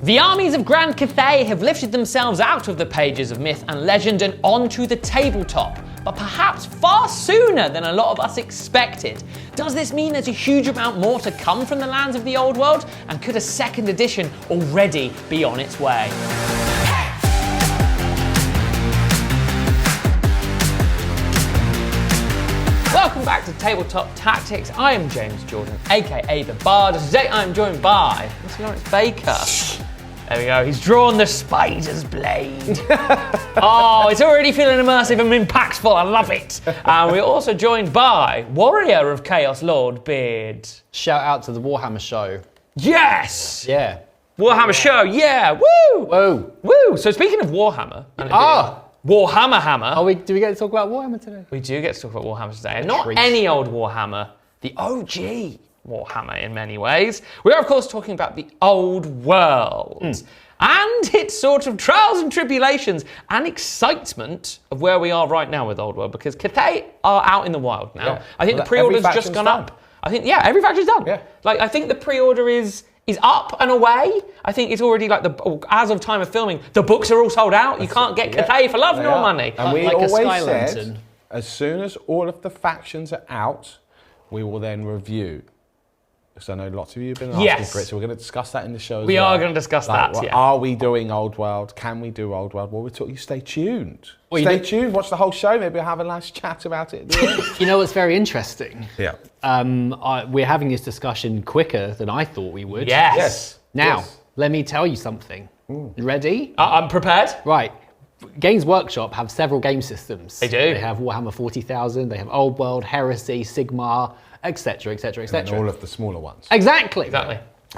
The armies of Grand Cathay have lifted themselves out of the pages of myth and legend and onto the tabletop, but perhaps far sooner than a lot of us expected. Does this mean there's a huge amount more to come from the lands of the old world? And could a second edition already be on its way? Welcome back to Tabletop Tactics. I am James Jordan, aka The Bard. Today I am joined by Mr. Lawrence Baker. There we go, he's drawn the spider's blade. Oh, it's already feeling immersive and impactful, I love it. And we're also joined by Warrior of Chaos, Lord Beard. Shout out to the Warhammer show. Yes! Yeah. Warhammer show, yeah, woo! Whoa. Woo! So speaking of Warhammer, and Warhammer Hammer. Do we get to talk about Warhammer today? We do get to talk about Warhammer today, and not any old Warhammer, the OG Warhammer in many ways. We are, of course, talking about the old world and its sort of trials and tribulations and excitement of where we are right now with old world, because Cathay are out in the wild now. Yeah. I think the pre-order's just gone up. I think, yeah, every faction's done. Yeah. Like, I think the pre-order is up and away. I think it's already like as of time of filming, the books are all sold out. You can't get Cathay for love nor money. And we like always said, as soon as all of the factions are out, we will then review. Because I know lots of you have been asking for it, so we're going to discuss that in the show as we well. are going to discuss that, yeah. Are we doing Old World? Can we do Old World? Well, we're talking, stay tuned. Stay tuned, watch the whole show, maybe we'll have a nice chat about it at the end. You know what's very interesting? Yeah. We're having this discussion quicker than I thought we would. Yes. Now, let me tell you something. You ready? I'm prepared. Right. Games Workshop have several game systems. They do. They have Warhammer 40,000, they have Old World, Heresy, Sigmar, etc., etc., etc. And all of the smaller ones. Exactly.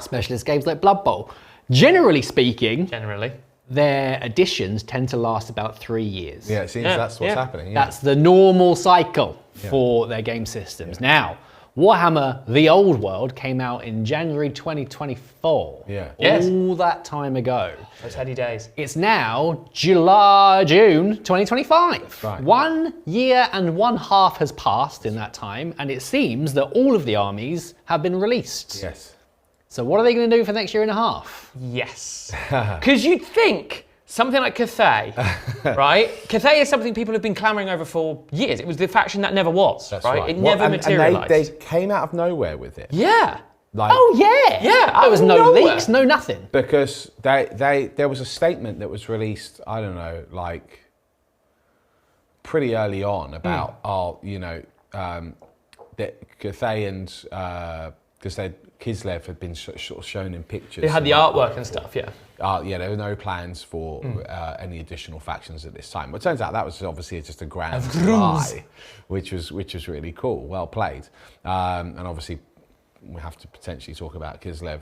Specialist games like Blood Bowl. Generally speaking, their editions tend to last about 3 years. Yeah, it seems that's what's happening. That's the normal cycle for their game systems. Now, Warhammer the Old World came out in January 2024. Yeah. All that time ago. Those heady days. It's now June 2025. Right. 1 year and 1/2 has passed in that time, and it seems that all of the armies have been released. Yes. So what are they going to do for the next year and a half? Yes. Because you'd think something like Cathay, right? Cathay is something people have been clamoring over for years. It was the faction that never was, right? It never materialised. And they came out of nowhere with it. Yeah. Like, Yeah. There was no leaks, no nothing. Because there was a statement that was released, I don't know, like pretty early on about, that Cathay and Kislev had been sort of shown in pictures. They had the artwork and stuff, yeah. There were no plans for any additional factions at this time. But it turns out that was obviously just a grand lie, which was really cool. Well played. And obviously, we have to potentially talk about Kislev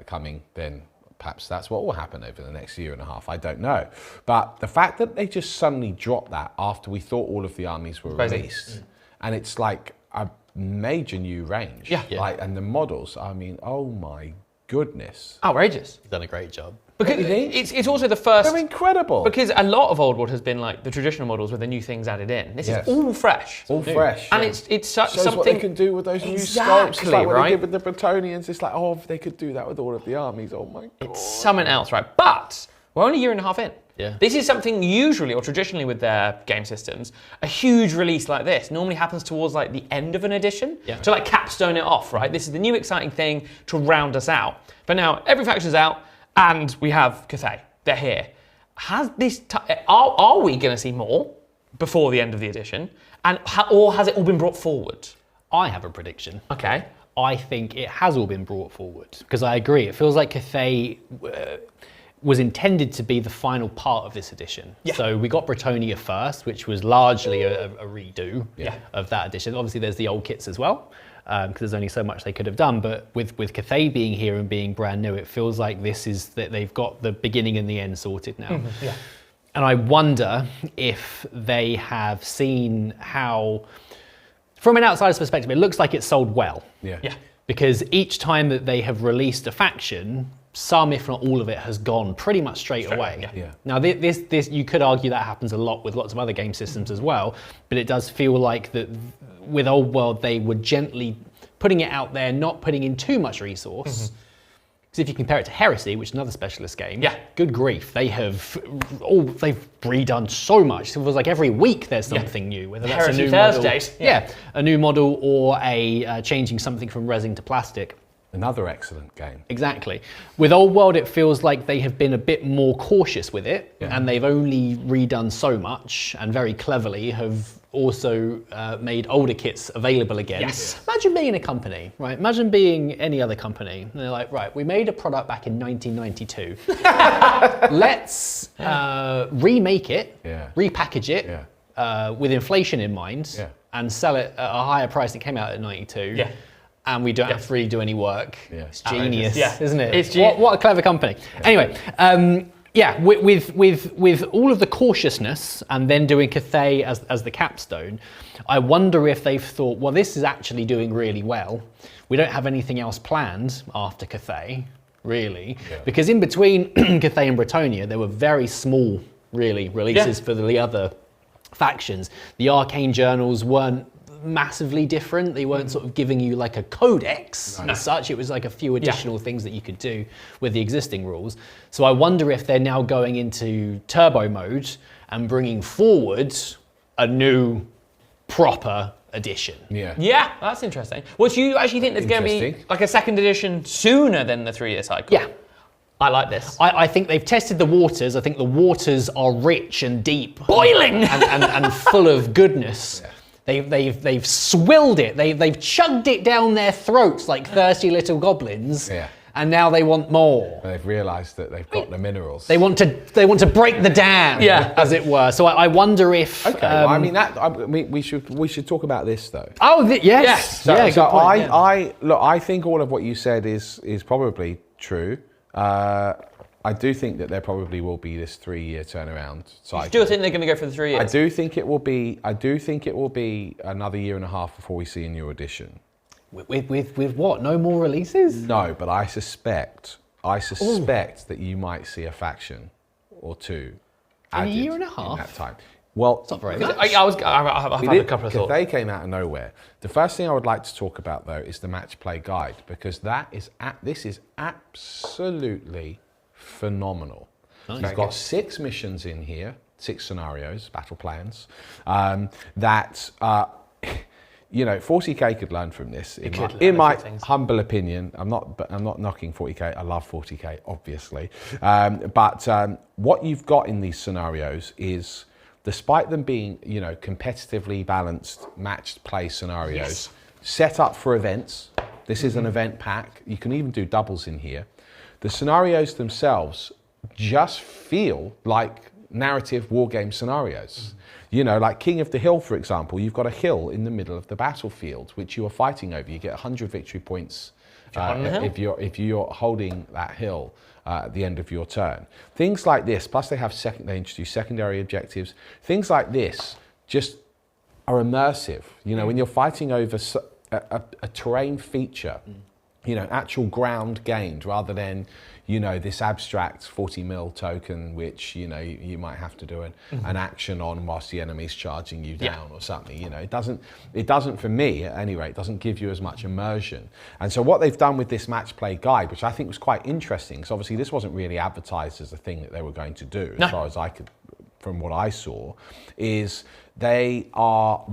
coming. Then perhaps that's what will happen over the next year and a half. I don't know. But the fact that they just suddenly dropped that after we thought all of the armies were released, and it's like a major new range. Like, and the models, I mean, oh my goodness. Outrageous. You've done a great job. Because it's also the first... They're incredible. Because a lot of Old World has been like the traditional models with the new things added in. This is all fresh. All fresh. And it's shows something... what they can do with those new sculpts. It's like what they did with the Bretonians. It's like, if they could do that with all of the armies, oh my God. It's something else, right? But we're only a year and a half in. Yeah. This is something usually or traditionally with their game systems, a huge release like this normally happens towards like the end of an edition to like capstone it off, right? This is the new exciting thing to round us out. But now every faction's out and we have Cathay. They're here. Has this? Are we going to see more before the end of the edition, or has it all been brought forward? I have a prediction. Okay. I think it has all been brought forward because I agree. It feels like Cathay was intended to be the final part of this edition. Yeah. So we got Bretonia first, which was largely a redo of that edition. Obviously, there's the old kits as well, because there's only so much they could have done. But with Cathay being here and being brand new, it feels like that they've got the beginning and the end sorted now. Yeah. And I wonder if they have seen how, from an outsider's perspective, it looks like it's sold well. Yeah. Because each time that they have released a faction, some, if not all of it, has gone pretty much straight away. Yeah. Now, this you could argue that happens a lot with lots of other game systems as well, but it does feel like that with Old World, they were gently putting it out there, not putting in too much resource, So if you compare it to Heresy, which is another specialist game, Yeah. good grief, they've redone so much. So it was like every week there's something new, whether that's Heresy a new Thursdays. model, a new model or a changing something from resin to plastic. Another excellent game. Exactly. With Old World, it feels like they have been a bit more cautious with it, and they've only redone so much, and very cleverly have also made older kits available again. Yes. Imagine being a company, right? Imagine being any other company. And they're like, right, we made a product back in 1992. Let's remake it, repackage it with inflation in mind, and sell it at a higher price that came out at 92. Yeah. And we don't have to really do any work. It's genius, Yeah. isn't it? It's what a clever company. Anyway, with all of the cautiousness and then doing Cathay as the capstone, I wonder if they've thought, well, this is actually doing really well. We don't have anything else planned after Cathay, really, because in between Cathay and Bretonnia, there were very small, really, releases for the other factions. The Arcane journals weren't massively different. They weren't sort of giving you like a codex as such. It was like a few additional things that you could do with the existing rules. So I wonder if they're now going into turbo mode and bringing forward a new proper edition. Yeah, that's interesting. Well, do you actually think there's going to be like a second edition sooner than the 3-year cycle? Yeah. I like this. I think they've tested the waters. I think the waters are rich and deep. Boiling! and full of goodness. They've swilled it. They've chugged it down their throats like thirsty little goblins. And now they want more. They've realised that they've got the minerals. They want to break the dam, as it were. So I wonder if. Okay, well, I mean we should talk about this though. Oh yes. So, yeah, so good point, I think all of what you said is probably true. I do think that there probably will be this 3-year turnaround cycle. You still think they're going to go for the 3 years? I do think it will be another year and a half before we see a new edition. With what? No more releases? No, but I suspect that you might see a faction or two added in a year and a half in that time. Well, it's not very much. I have had a couple of thoughts. They came out of nowhere. The first thing I would like to talk about though is the match play guide, because this is absolutely phenomenal. Nice. You've got 6 missions in here, 6 scenarios, battle plans, that 40k could learn from this. In my humble opinion, I'm not knocking 40k. I love 40k, obviously, but what you've got in these scenarios is, despite them being competitively balanced, matched play scenarios, set up for events. This is an event pack. You can even do doubles in here. The scenarios themselves just feel like narrative wargame scenarios. Like King of the Hill, for example, you've got a hill in the middle of the battlefield, which you are fighting over. You get 100 victory points if you're holding that hill at the end of your turn. Things like this, plus they introduce secondary objectives. Things like this just are immersive. When you're fighting over a terrain feature, actual ground gained, rather than this abstract 40 mil token, which you might have to do an action on whilst the enemy's charging you down or something. It doesn't, for me at any rate, doesn't give you as much immersion. And so what they've done with this match play guide, which I think was quite interesting, because obviously this wasn't really advertised as a thing that they were going to do, as far as I could, from what I saw, is they are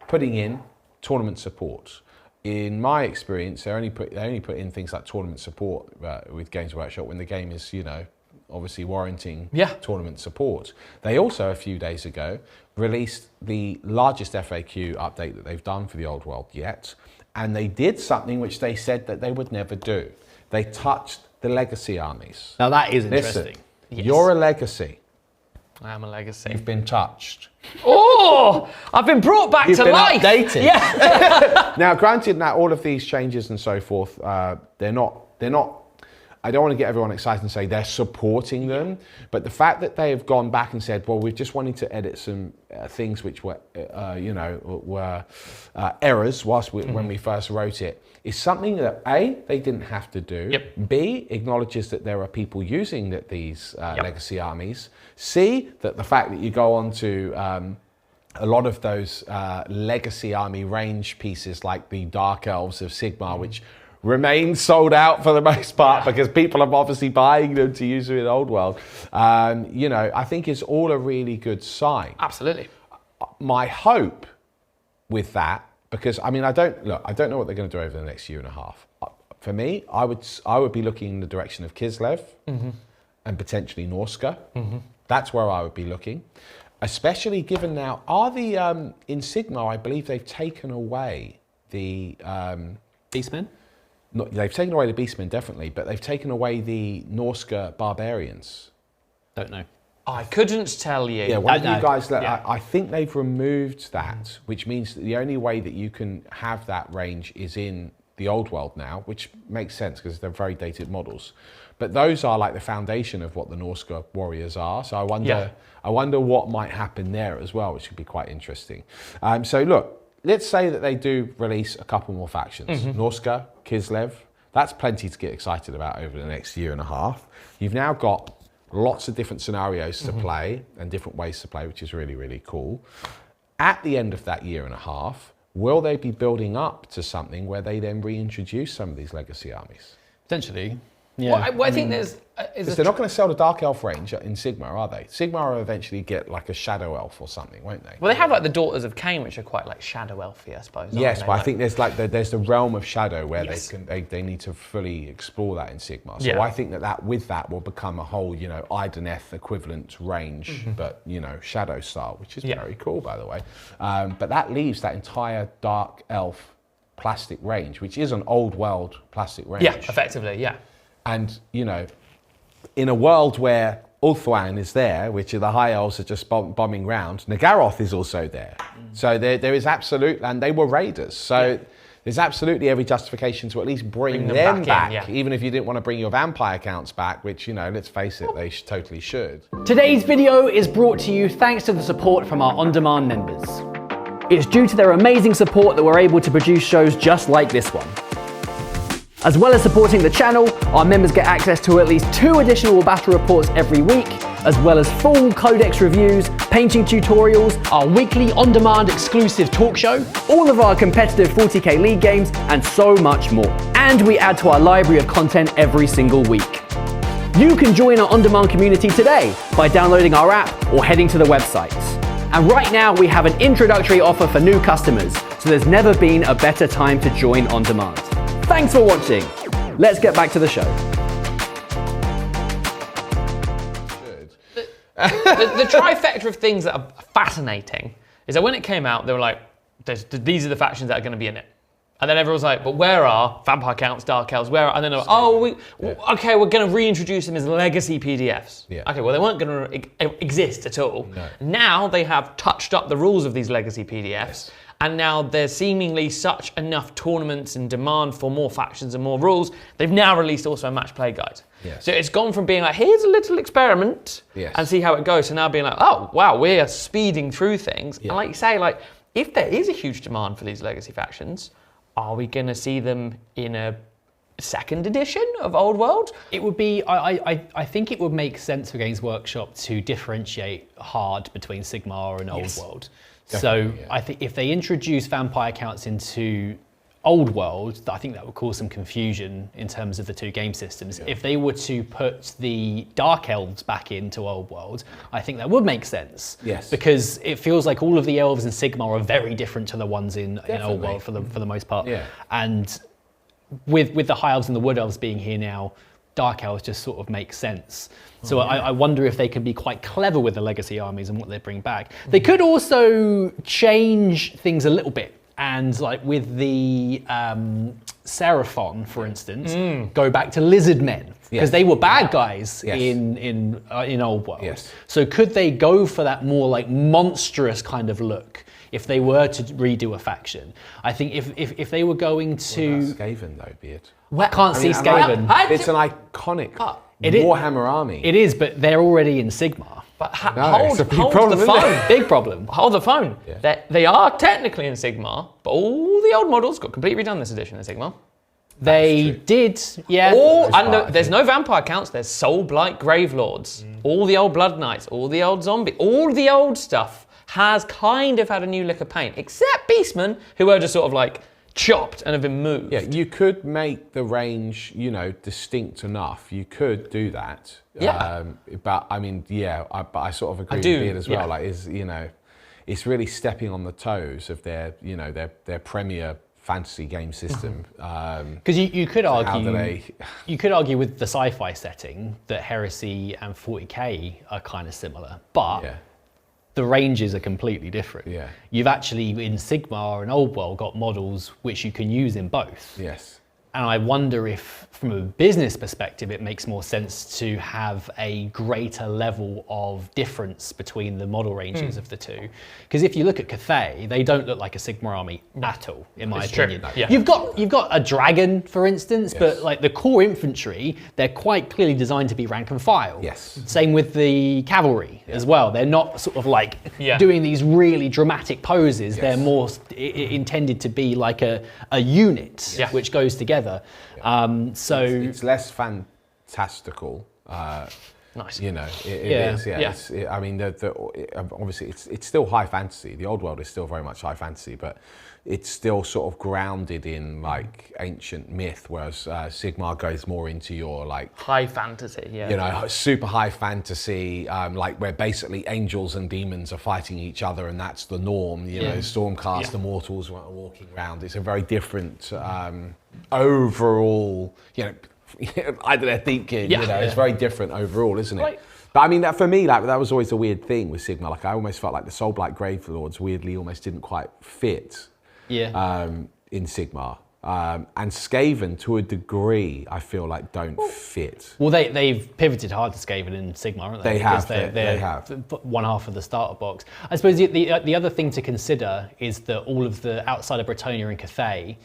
putting in tournament support. In my experience, they only put in things like tournament support with Games Workshop when the game is, obviously warranting tournament support. They also, a few days ago, released the largest FAQ update that they've done for the Old World yet, and they did something which they said that they would never do. They touched the legacy armies. Now that is interesting. Listen, you're a legacy. I am a legacy. You've been touched. Oh, I've been brought back to life. Updated. Yeah. Now, granted, that all of these changes and so forth, they're not. I don't want to get everyone excited and say they're supporting them, but the fact that they have gone back and said, well, we're just wanting to edit some things which were, errors when we first wrote it, is something that A, they didn't have to do. B, acknowledges that there are people using these legacy armies. C, that the fact that you go on to a lot of those legacy army range pieces like the Dark Elves of Sigmar, which remain sold out for the most part because people are obviously buying them to use them in Old World. You know, I think it's all a really good sign. Absolutely. My hope with that, because I mean, I don't know what they're going to do over the next year and a half. For me, I would be looking in the direction of Kislev and potentially Norska. That's where I would be looking, especially given now, in Sigmar, I believe they've taken away the Beastmen? They've taken away the Beastmen, definitely, but they've taken away the Norska barbarians. Don't know. I couldn't tell you. Yeah, one of you guys, I think they've removed that, which means that the only way that you can have that range is in the Old World now, which makes sense because they're very dated models. But those are like the foundation of what the Norska warriors are. So I wonder what might happen there as well, which could be quite interesting. So look, let's say that they do release a couple more factions. Norska, Kislev, that's plenty to get excited about over the next year and a half. You've now got lots of different scenarios to play and different ways to play, which is really, really cool. At the end of that year and a half, will they be building up to something where they then reintroduce some of these legacy armies? Potentially. Yeah. Well, I think there's... they're not going to sell the Dark Elf range in Sigmar, are they? Sigmar will eventually get like a Shadow Elf or something, won't they? Well, they have like the Daughters of Cain, which are quite like Shadow Elfy, I suppose. Yes, but I think there's the realm of Shadow where they need to fully explore that in Sigmar. So I think that with that will become a whole, you know, Ideneth equivalent range, but, you know, Shadow style, which is very cool, by the way. But that leaves that entire Dark Elf plastic range, which is an Old World plastic range. Yeah, effectively, yeah. And, you know, in a world where Ulthuan is there, which are the High Elves are just bombing round, Nagaroth is also there. So there is absolute, and they were raiders. So there's absolutely every justification to at least bring them back even if you didn't want to bring your vampire counts back, which, you know, let's face it, they totally should. Today's video is brought to you thanks to the support from our on-demand members. It's due to their amazing support that we're able to produce shows just like this one. As well as supporting the channel, our members get access to at least 2 additional battle reports every week, as well as full codex reviews, painting tutorials, our weekly on-demand exclusive talk show, all of our competitive 40k league games, and so much more. And we add to our library of content every single week. You can join our on-demand community today by downloading our app or heading to the website. And right now we have an introductory offer for new customers, so there's never been a better time to join on demand. Thanks for watching. Let's get back to the show. The trifecta of things that are fascinating is that when it came out, they were like, these are the factions that are going to be in it. And then everyone's like, but where are Vampire Counts, Dark Elves, where are... And then they're like, okay, we're going to reintroduce them as legacy PDFs. Yeah. Okay, well, they weren't going to exist at all. No. Now they have touched up the rules of these legacy PDFs. Yes. And now there's seemingly such enough tournaments and demand for more factions and more rules, they've now released also a match play guide. Yes. So it's gone from being like, here's a little experiment and see how it goes, to now being like, oh, wow, we are speeding through things. Yeah. And like you say, like, if there is a huge demand for these legacy factions, are we going to see them in a second edition of Old World? It would be, I think it would make sense for Games Workshop to differentiate hard between Sigmar and Old World. Definitely, I think if they introduce vampire counts into Old World, I think that would cause some confusion in terms of the 2 game systems. Yeah. If they were to put the Dark Elves back into Old World, I think that would make sense. Yes. Because it feels like all of the elves in Sigmar are very different to the ones in Old World for the most part. Yeah. And with the High Elves and the Wood Elves being here now, Dark Elves just sort of make sense. So I wonder if they could be quite clever with the legacy armies and what they bring back. They could also change things a little bit, and like with the Seraphon, for instance, go back to lizard men, because they were bad guys in Old World. Yes. So could they go for that more like monstrous kind of look if they were to redo a faction? I think if they were going to... What about Skaven though, Beard? I can't see Skaven. It's an iconic Warhammer army. It is, but they're already in Sigmar. But hold the phone. Big problem. Hold the phone. Yeah. They are technically in Sigmar, but all the old models got completely redone this edition in Sigmar. They did, yeah. There's no vampire counts, there's soul-blight gravelords. All the old blood knights, all the old zombie, all the old stuff has kind of had a new lick of paint, except beastmen, who are just sort of like chopped and have been moved. Yeah, you could make the range, distinct enough. You could do that. Yeah. But I mean, but I sort of agree with Beard as well. Like, it's really stepping on the toes of their premier fantasy game system. Because you could argue, you could argue with the sci-fi setting that Heresy and 40k are kind of similar, but the ranges are completely different. Yeah. You've actually in Sigmar and Old World got models which you can use in both. Yes. And I wonder if, from a business perspective, it makes more sense to have a greater level of difference between the model ranges of the two. Because if you look at Cathay, they don't look like a Sigmar army at all, in my opinion. True. Yeah. You've got a dragon, for instance, but like the core infantry, they're quite clearly designed to be rank and file. Yes. Same with the cavalry as well. They're not sort of like doing these really dramatic poses. They're more intended to be like a unit which goes together. So it's less fantastical. Nice. It is. Yeah. I mean, obviously, it's still high fantasy. The old world is still very much high fantasy, but it's still sort of grounded in like ancient myth, whereas Sigmar goes more into your like high fantasy. Yeah. Super high fantasy, like where basically angels and demons are fighting each other, and that's the norm. Stormcaster mortals are walking around. It's a very different overall. I don't know, thinking. It's very different overall, isn't it? Right. But I mean, that for me, like that was always a weird thing with Sigmar. Like I almost felt like the Soulblight Gravelords weirdly almost didn't quite fit. In Sigmar. And Skaven, to a degree, I feel like don't fit. Well, they've pivoted hard to Skaven in Sigmar, haven't they? They have. They have. One half of the starter box. I suppose the other thing to consider is that all of the outside of Bretonnia and Cathay,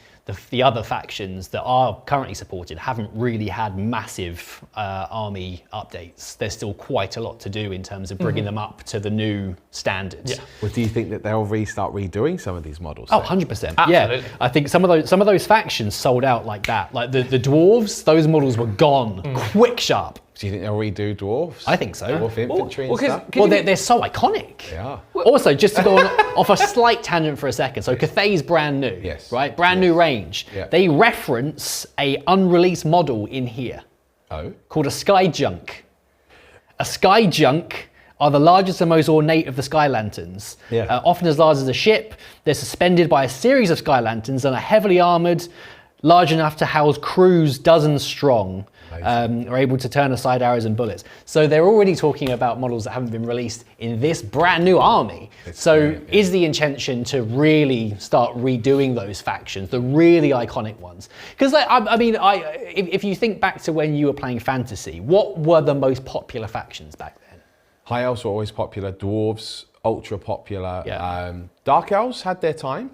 the other factions that are currently supported haven't really had massive army updates. There's still quite a lot to do in terms of bringing them up to the new standards. Yeah. Well, do you think that they'll start redoing some of these models? Oh, 100%. Absolutely. Yeah, I think some of those factions sold out like that. Like the dwarves, those models were gone, quick sharp. Do you think they'll redo dwarves? I think so. Dwarf infantry and stuff? Well, they're so iconic. They are. Also, just to go off a slight tangent for a second, so Cathay's brand new, right? Brand new range. Yeah. They reference a unreleased model in here called a Sky Junk. A Sky Junk are the largest and most ornate of the sky lanterns. Often as large as a ship, they're suspended by a series of sky lanterns and are heavily armoured, large enough to house crews dozens strong. Are able to turn aside arrows and bullets. So they're already talking about models that haven't been released in this brand new army. Is the intention to really start redoing those factions, the really iconic ones? Because if you think back to when you were playing fantasy, what were the most popular factions back then? High elves were always popular. Dwarves, ultra popular. Dark elves had their time.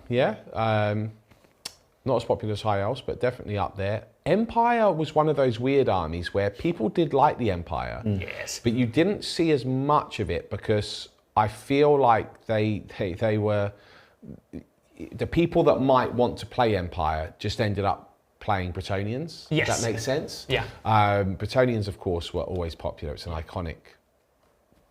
Not as popular as high elves, but definitely up there. Empire was one of those weird armies where people did like the Empire, but you didn't see as much of it because I feel like they were the people that might want to play Empire just ended up playing Bretonnians. Yes. Does that make sense? Yeah. Bretonnians, of course, were always popular. It's an iconic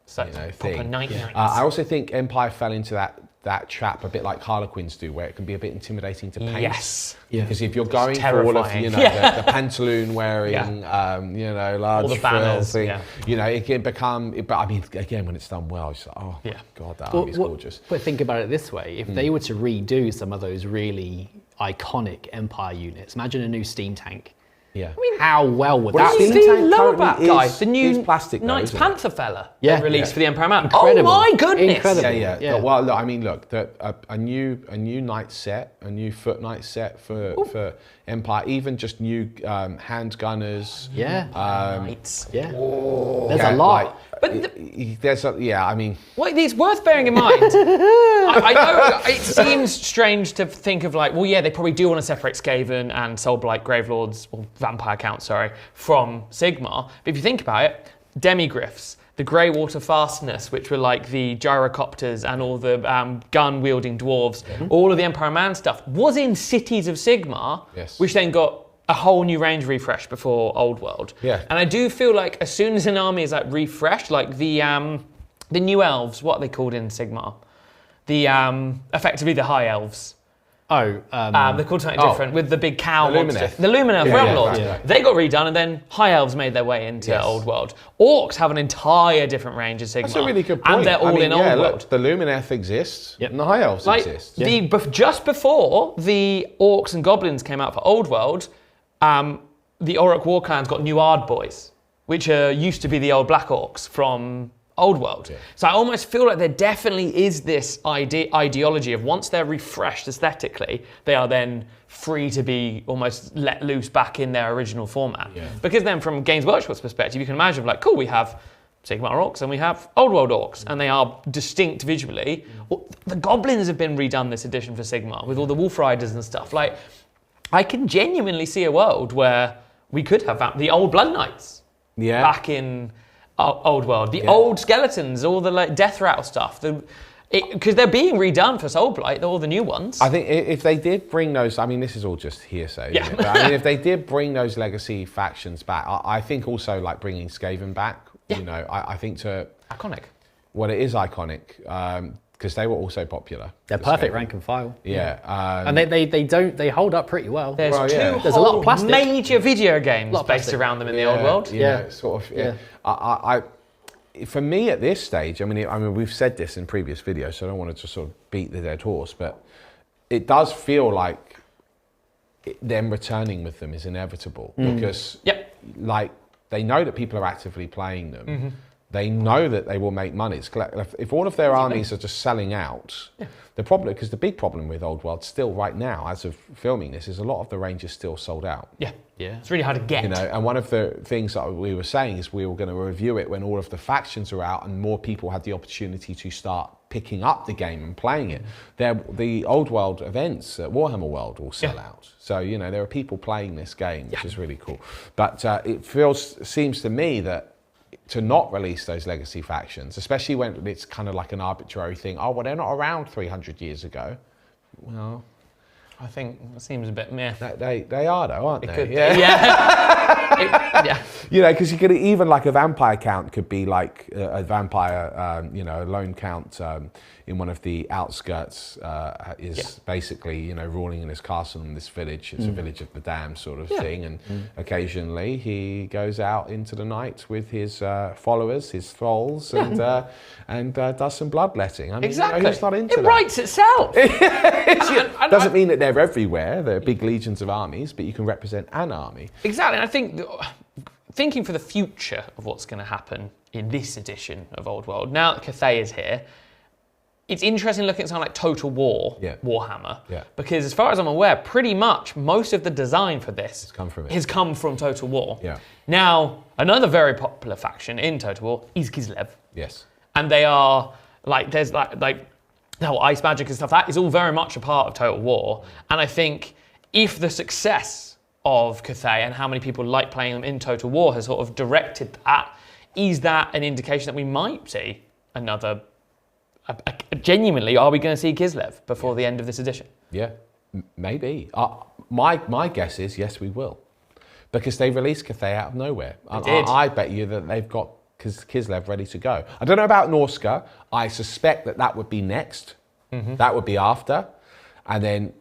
thing. I also think Empire fell into that trap a bit like Harlequins do, where it can be a bit intimidating to paint. Yes. Because if you're going for all of the pantaloon wearing, large all the banners, thing, it can become. But I mean, again, when it's done well, it's like, God, that army's gorgeous. But think about it this way: if they were to redo some of those really iconic Empire units, imagine a new steam tank. Yeah. I mean, how well would that be? Steam Lowback guy, the new plastic Knights Panther fella, they released for the Empire Mount. Incredible. Oh my goodness! Incredible. Yeah. Well, look, I mean, look, a new knight set, a new foot knight set for Empire, even just new handgunners. Knights. There's a lot. I mean... Well, it's worth bearing in mind. I know it seems strange to think of like, they probably do want to separate Skaven and Soulblight Gravelords, or Vampire Count, from Sigmar. But if you think about it, Demigryphs, the Greywater Fastness, which were like the gyrocopters and all the gun-wielding dwarves, all of the Empire Man stuff was in Cities of Sigmar, which then got a whole new range refresh before Old World. And I do feel like as soon as an army is like refreshed, like the new elves, what are they called in Sigmar? The effectively the high elves. Oh, they're called something different with the big cow the monster. Lumineth. The Lumineth Realm Lords. Yeah. They got redone, and then High Elves made their way into Old World. Orcs have an entire different range of Sigmar. That's a really good point. And they're all in Old World. Look, the Lumineth exists, and the High Elves exist. Just before the Orcs and Goblins came out for Old World, the Orc War Clans got new Ard Boys, which used to be the old Black Orcs from Old World. Yeah. So I almost feel like there definitely is this ideology of once they're refreshed aesthetically, they are then free to be almost let loose back in their original format. Yeah. Because then from Games Workshop's perspective, you can imagine like, cool, we have Sigmar Orcs and we have Old World Orcs, and they are distinct visually. The Goblins have been redone this edition for Sigmar with all the Wolf Riders and stuff. Like, I can genuinely see a world where we could have the old Blood Knights back in Old World, the old skeletons, all the like death rattle stuff, because they're being redone for Soulblight, all the new ones. I think if they did bring those, I mean, this is all just hearsay. Isn't it? But, I mean, if they did bring those legacy factions back, I think also like bringing Skaven back. You know, I think iconic. Well, it is iconic because they were also popular. They're perfect rank and file. Yeah, and they hold up pretty well. There's There's a lot of plastic. Major video games based around them in the Old World. Yeah, sort of. Yeah. I for me at this stage, I mean, we've said this in previous videos, so I don't want to just sort of beat the dead horse, but it does feel like them returning with them is inevitable because, like, they know that people are actively playing them. Mm-hmm. They know that they will make money. If all of their armies are just selling out, the problem, because the big problem with Old World still right now, as of filming this, is a lot of the range is still sold out. Yeah. It's really hard to get. You know, and one of the things that we were saying is we were going to review it when all of the factions are out and more people had the opportunity to start picking up the game and playing it. The Old World events at Warhammer World will sell out. So, you know, there are people playing this game, which is really cool. But it seems to me that to not release those legacy factions, especially when it's kind of like an arbitrary thing. Oh, well, they're not around 300 years ago. Well, I think it seems a bit meh. They are though, aren't they? Could, yeah. You know, because you could even like a vampire count could be like a vampire, you know, a lone count in one of the outskirts is basically, you know, ruling in his castle in this village. It's a village of the damned sort of thing. And occasionally he goes out into the night with his followers, his thralls, and does some bloodletting. I mean, exactly. You know, who's not into that? It writes itself. Doesn't mean that they're everywhere. They're big legions of armies, but you can represent an army. Exactly. And I think, thinking for the future of what's going to happen in this edition of Old World, now that Cathay is here, it's interesting looking at something like Total War, Warhammer, because as far as I'm aware, pretty much most of the design for this has come from Total War. Yeah. Now, another very popular faction in Total War is Kislev. Yes. And they are, like, there's like the whole ice magic and stuff, that is all very much a part of Total War. And I think if the success of Cathay and how many people like playing them in Total War has sort of directed that, is that an indication that we might see another... genuinely, are we going to see Kislev before the end of this edition? Yeah, maybe. My guess is yes, we will, because they released Cathay out of nowhere. I bet you that they've got Kislev ready to go. I don't know about Norska. I suspect that would be next. Mm-hmm. That would be after, and then.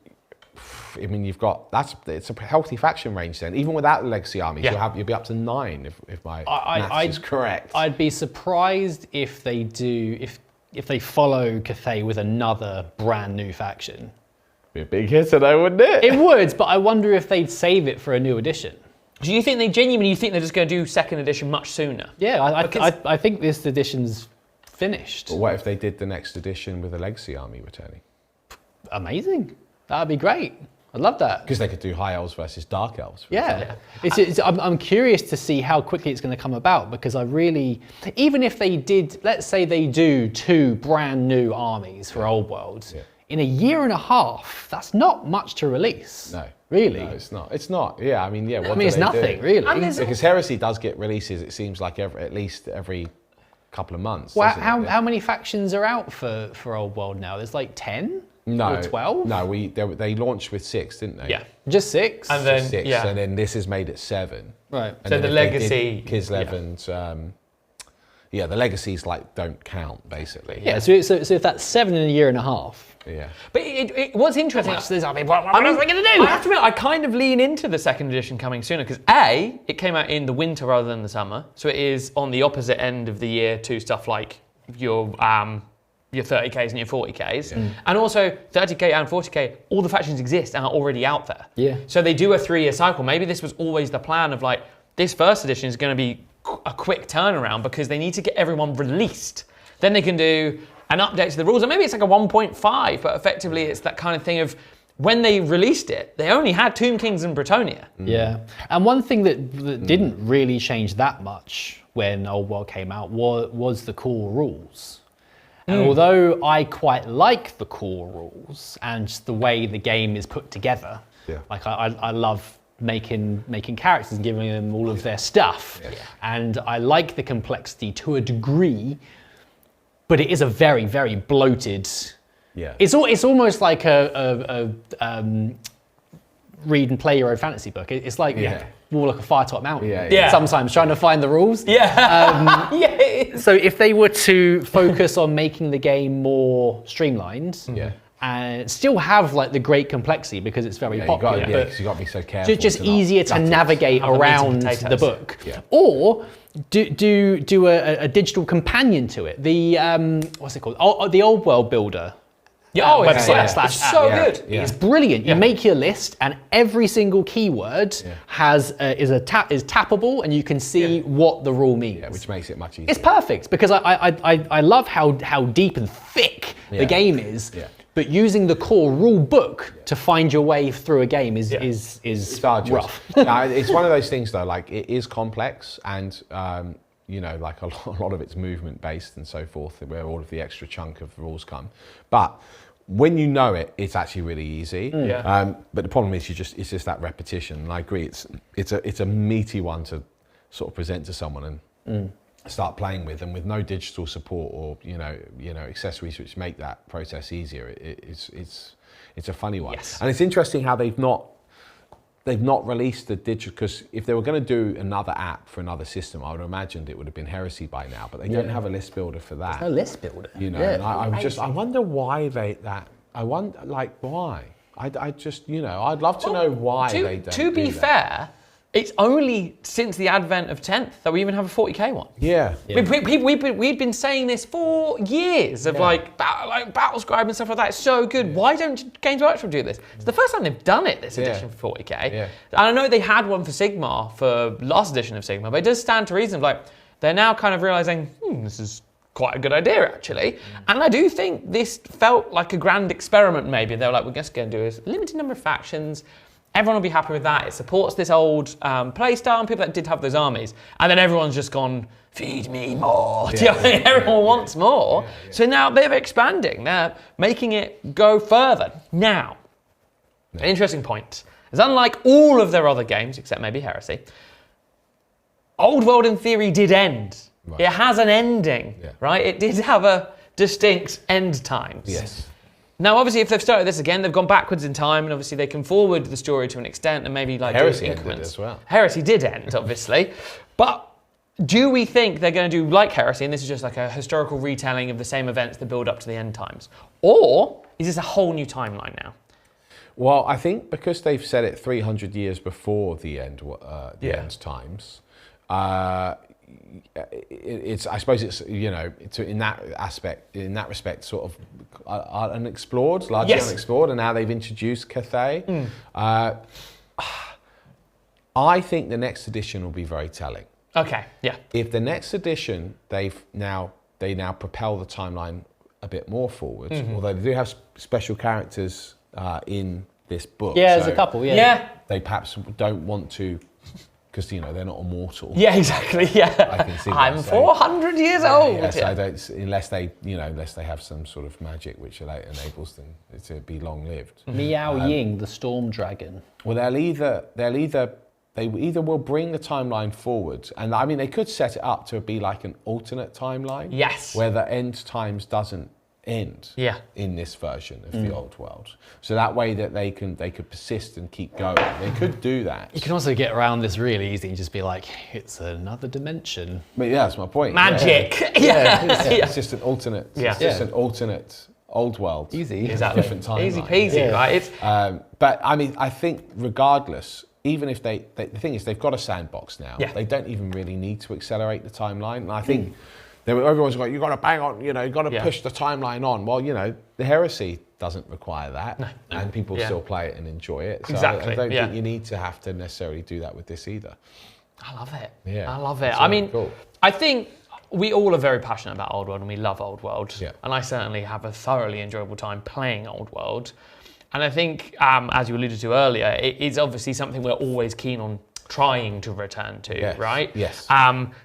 I mean, it's a healthy faction range then. Even without the legacy armies, you'll be up to 9 if my maths is correct. I'd be surprised if they do if they follow Cathay with another brand new faction. Be a big hitter though, wouldn't it? It would, but I wonder if they'd save it for a new edition. Do you think they're just going to do second edition much sooner? Yeah, I think this edition's finished. But what if they did the next edition with a legacy army returning? Amazing. That'd be great. I'd love that. Because they could do high elves versus dark elves. I'm curious to see how quickly it's going to come about, because I really, even if they did, let's say they do 2 brand new armies for Old World, in a year and a half, that's not much to release. No. Really? No, it's not. It's not. Yeah, I mean, what it's nothing, really. Because Heresy does get releases, it seems like at least every couple of months. Well, how many factions are out for Old World now? There's like 10? No, or 12? No, they launched with 6, didn't they? Yeah, just 6. And then 6, and then this is made at 7. Right. And so the legacy Kislev and Yeah, the legacies like don't count basically. Yeah, so if that's 7 in a year and a half. Yeah. But what's interesting, what else are we going to do? I have to admit, I kind of lean into the second edition coming sooner because A, it came out in the winter rather than the summer, so it is on the opposite end of the year to stuff like your 30Ks and your 40Ks. Yeah. And also 30K and 40K, all the factions exist and are already out there. Yeah. So they do a 3-year cycle. Maybe this was always the plan of like, this first edition is going to be a quick turnaround because they need to get everyone released. Then they can do an update to the rules, or maybe it's like a 1.5, but effectively it's that kind of thing of when they released it, they only had Tomb Kings and Bretonnia. Yeah, and one thing that didn't really change that much when Old World came out was the core rules. And although I quite like the core rules and just the way the game is put together, like I love making characters and giving them all of their stuff, and I like the complexity to a degree, but it is a very, very bloated. Yeah, it's almost like a read and play your own fantasy book. It's like walk like a fire-top mountain. Sometimes trying to find the rules. So if they were to focus on making the game more streamlined, and still have like the great complexity because it's very popular. Because you got to be so careful. Just easier to navigate around the book, or do a digital companion to it. The what's it called? The Old World Builder. Website / it's so good. It's brilliant. You make your list, and every single keyword is tappable, and you can see what the rule means. Yeah, which makes it much easier. It's perfect because I love how deep and thick the game is. But using the core rule book to find your way through a game is rough. No, it's one of those things though. Like it is complex, and like a lot of it's movement based and so forth, where all of the extra chunk of rules come. But when you know it, it's actually really easy. But the problem is it's just that repetition. And I agree, it's a meaty one to sort of present to someone and start playing with, and with no digital support or accessories which make that process easier, it's a funny one. And it's interesting how they've not released the digital, because if they were going to do another app for another system, I would have imagined it would have been Heresy by now, but they don't have a list builder for that. There's no list builder. And I wonder why why? I'd love to know why they don't. To be fair, it's only since the advent of 10th that we even have a 40K one. We've been saying this for years of like Battlescribe and stuff like that. It's so good. Why don't Games Workshop do this? It's the first time they've done it this edition for 40K. And I know they had one for Sigmar for last edition of Sigmar, but it does stand to reason. Like they're now kind of realizing this is quite a good idea actually. And I do think this felt like a grand experiment. Maybe they were like, we're just going to do a limited number of factions. Everyone will be happy with that. It supports this old play style and people that did have those armies. And then everyone's just gone, feed me more. Everyone wants more. So now they're expanding. They're making it go further. Now, an interesting point is unlike all of their other games, except maybe Heresy, Old World in theory did end. Right. It has an ending, right? It did have a distinct end times. Yes. Now, obviously, if they've started this again, they've gone backwards in time, and obviously they can forward the story to an extent, and maybe like Heresy do ended increments. as well. Heresy did end, obviously, but do we think they're going to do like Heresy, and this is just like a historical retelling of the same events that build up to the end times, or is this a whole new timeline now? Well, I think because they've said it 300 years before the end times. I suppose it's in that respect sort of unexplored, largely unexplored, and now they've introduced Cathay. I think the next edition will be very telling. Okay, If the next edition they now propel the timeline a bit more forward, although they do have special characters in this book. Yeah, there's a couple. They perhaps don't want to. Because they're not immortal. Yeah, exactly. Yeah, I can see I'm 400 years old. Yes, I don't, unless they have some sort of magic which enables them to be long-lived. Miao Ying, the Storm Dragon. Well, they either will bring the timeline forward, and they could set it up to be like an alternate timeline. Yes. Where the end times doesn't end Yeah. in this version of the old world. So that way that they could persist and keep going. They could do that. You can also get around this really easy and just be like, it's another dimension. But yeah, that's my point. Magic. It's just an alternate. Yeah. It's just an alternate old world. Easy. Exactly. Different timeline. Easy peasy, right? It's, But I mean, I think regardless, even if the thing is, they've got a sandbox now. Yeah. They don't even really need to accelerate the timeline. And I think everyone's like, you've got to bang on, you've got to push the timeline on. Well, the Heresy doesn't require that, and people still play it and enjoy it. So Exactly. I don't think you need to have to necessarily do that with this either. I love it. Yeah. I love it. It's I mean, cool. I think we all are very passionate about Old World and we love Old World. Yeah. And I certainly have a thoroughly enjoyable time playing Old World. And I think, as you alluded to earlier, it's obviously something we're always keen on trying to return to, right? Yes.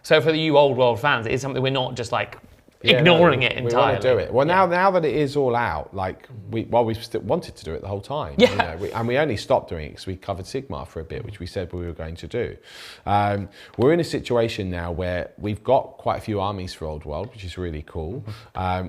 So for you Old World fans, it is something we're not just like ignoring it entirely. We want to do it. Well, now that it is all out, like we've still wanted to do it the whole time. Yeah. And we only stopped doing it because we covered Sigmar for a bit, which we said we were going to do. We're in a situation now where we've got quite a few armies for Old World, which is really cool.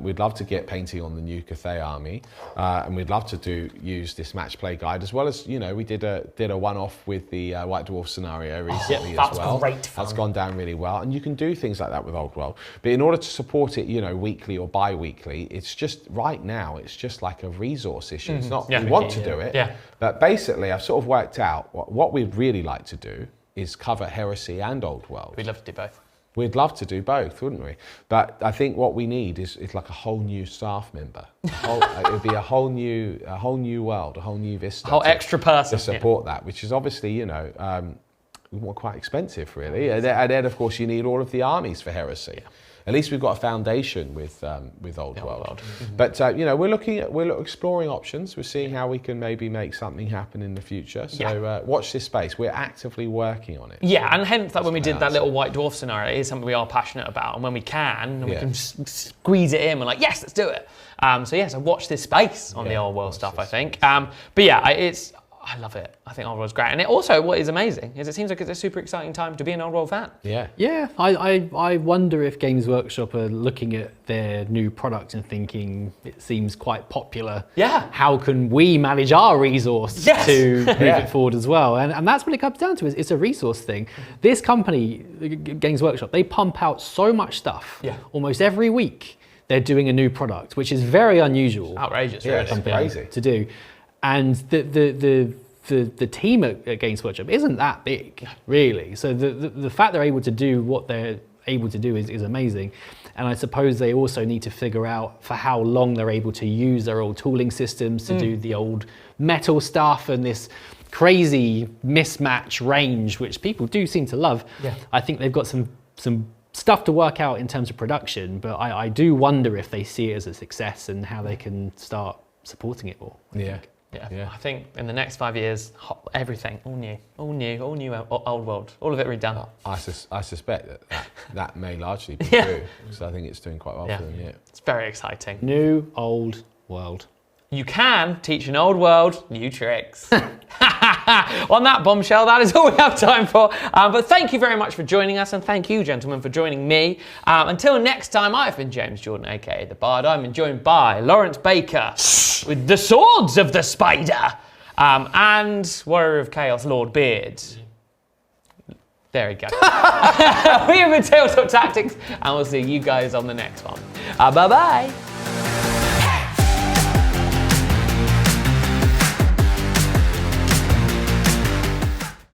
We'd love to get painting on the new Cathay army, and we'd love to use this match play guide as well as we did a one-off with the White Dwarf scenario recently as well. That's great fun. That's gone down really well, and you can do things like that with Old World. But in order to support it, weekly or bi-weekly, it's just right now, it's just like a resource issue. It's not, we want to do it, but basically I've sort of worked out what we'd really like to do is cover Heresy and Old World. We'd love to do both. We'd love to do both, wouldn't we? But I think what we need is like a whole new staff member. It would be a whole new world, a whole new vista. A whole extra person. To support that, which is obviously, quite expensive really. And then of course you need all of the armies for Heresy. At least we've got a foundation with Old World. But we're exploring options. We're seeing how we can maybe make something happen in the future. So watch this space. We're actively working on it. Yeah, and hence that when we did that little White Dwarf scenario, it is something we are passionate about. And when we can, we can squeeze it in. We're like, yes, let's do it. So watch this space on the Old World stuff, I think. But yeah, I love it. I think Old World's great. And it also, what is amazing is it seems like it's a super exciting time to be an Old World fan. Yeah. Yeah, I wonder if Games Workshop are looking at their new product and thinking it seems quite popular. Yeah. How can we manage our resource to move it forward as well? And that's what it comes down to, is it's a resource thing. This company, Games Workshop, they pump out so much stuff. Yeah. Almost every week they're doing a new product, which is very unusual. Outrageous, Yeah, really. it's crazy To do. And the team at Games Workshop isn't that big, really. So the fact they're able to do what they're able to do is amazing. And I suppose they also need to figure out for how long they're able to use their old tooling systems to do the old metal stuff and this crazy mismatch range, which people do seem to love. Yeah. I think they've got some stuff to work out in terms of production, but I do wonder if they see it as a success and how they can start supporting it more. Yeah, I think in the next 5 years, everything, all new, Old World, all of it redone. I suspect that may largely be true, because I think it's doing quite well for them. Yeah, it's very exciting. New Old World. You can teach an old world new tricks. On that bombshell, that is all we have time for. But thank you very much for joining us, and thank you, gentlemen, for joining me. Until next time, I've been James Jordan, aka The Bard. I'm joined by Lawrence Baker with the Swords of the Spider, and Warrior of Chaos, Lord Beard. There we go. We have been Tabletop Tactics, and we'll see you guys on the next one. Bye-bye.